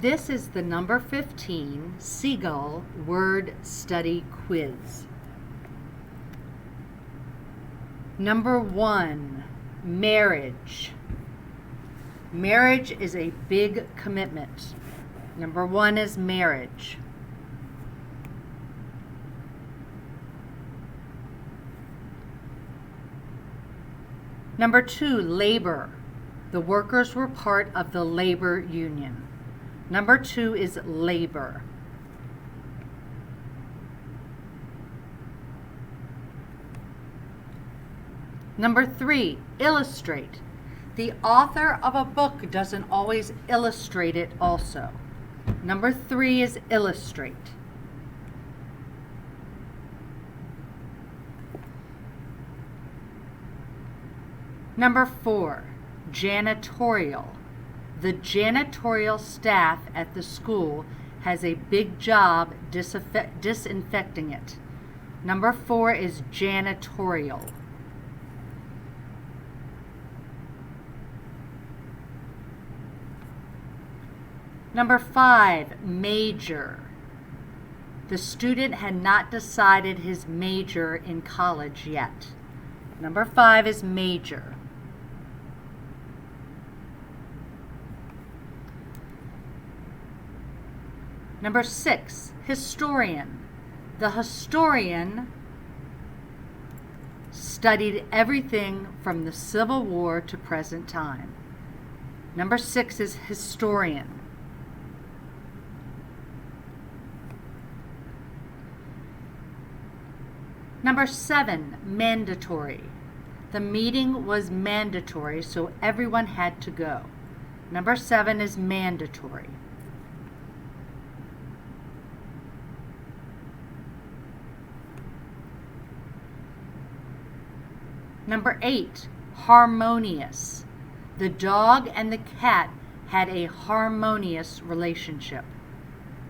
This is the number 15 Seagull Word Study Quiz. Number 1, marriage. Marriage is a big commitment. Number 1 is marriage. Number 2, labor. The workers were part of the labor union. Number 2 is labor. Number 3, illustrate. The author of a book doesn't always illustrate it also. Number 3 is illustrate. Number 4, janitorial. The janitorial staff at the school has a big job disinfecting it. Number 4 is janitorial. Number 5, major. The student had not decided his major in college yet. Number 5 is major. Number 6, historian. The historian studied everything from the Civil War to present time. Number 6 is historian. Number 7, mandatory. The meeting was mandatory, so everyone had to go. Number 7 is mandatory. Number 8, harmonious. The dog and the cat had a harmonious relationship.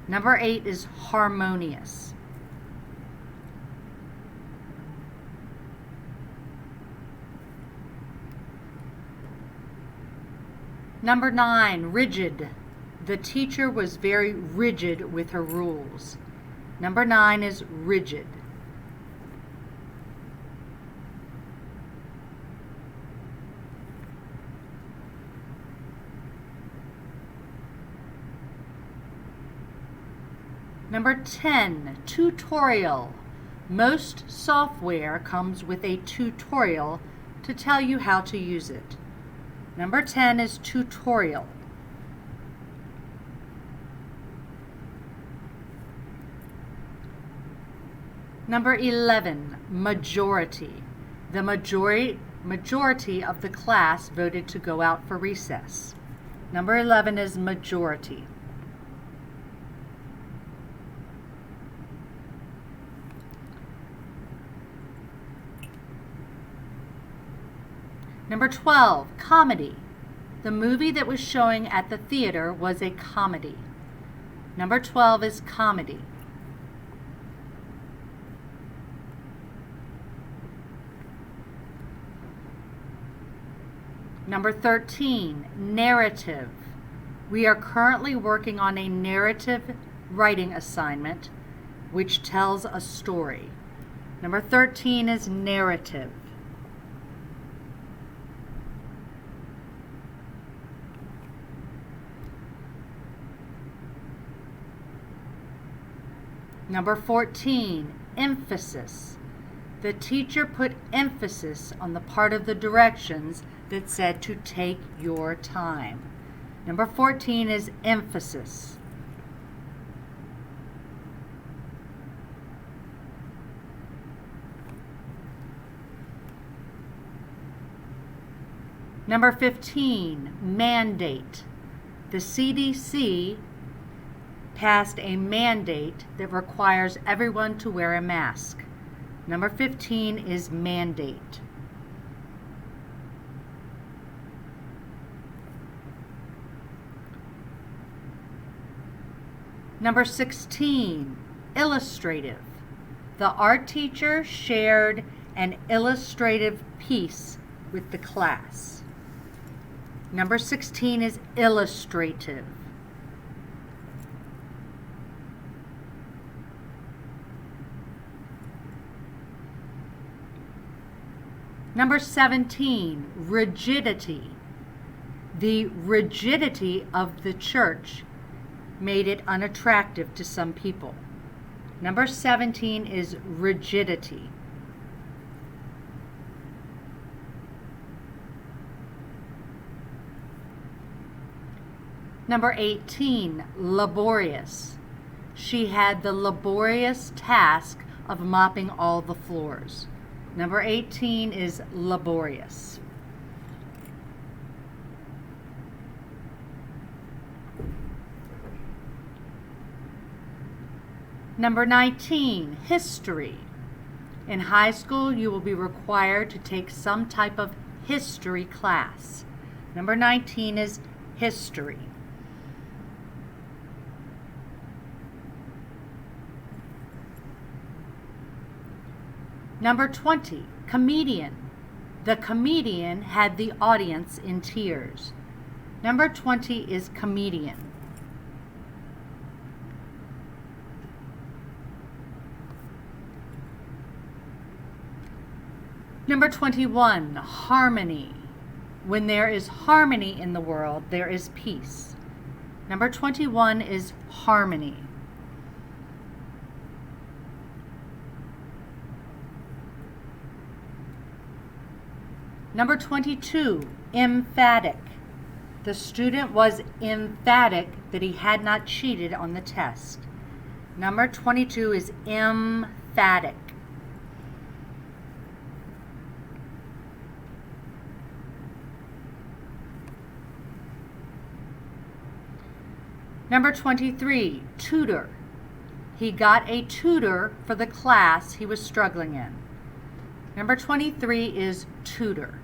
Number 8 is harmonious. Number 9, rigid. The teacher was very rigid with her rules. Number 9 is rigid. Number 10, tutorial. Most software comes with a tutorial to tell you how to use it. Number 10 is tutorial. Number 11, majority. The majority of the class voted to go out for recess. Number 11 is majority. Number 12, comedy. The movie that was showing at the theater was a comedy. Number 12 is comedy. Number 13, narrative. We are currently working on a narrative writing assignment which tells a story. Number 13 is narrative. Number 14, emphasis. The teacher put emphasis on the part of the directions that said to take your time. Number 14 is emphasis. Number 15, mandate. The CDC passed a mandate that requires everyone to wear a mask. Number 15 is mandate. Number 16, illustrative. The art teacher shared an illustrative piece with the class. Number 16 is illustrative. Number 17, rigidity. The rigidity of the church made it unattractive to some people. Number 17 is rigidity. Number 18, laborious. She had the laborious task of mopping all the floors. Number 18 is laborious. Number 19, history. In high school, you will be required to take some type of history class. Number 19 is history. Number 20, comedian. The comedian had the audience in tears. Number 20 is comedian. Number 21, harmony. When there is harmony in the world, there is peace. Number 21 is harmony. Number 22, emphatic. The student was emphatic that he had not cheated on the test. Number 22 is emphatic. Number 23, tutor. He got a tutor for the class he was struggling in. Number 23 is tutor.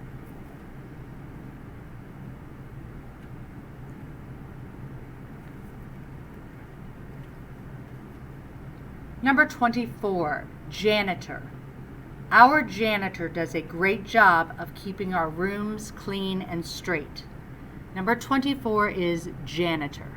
Number 24, janitor. Our janitor does a great job of keeping our rooms clean and straight. Number 24 is janitor.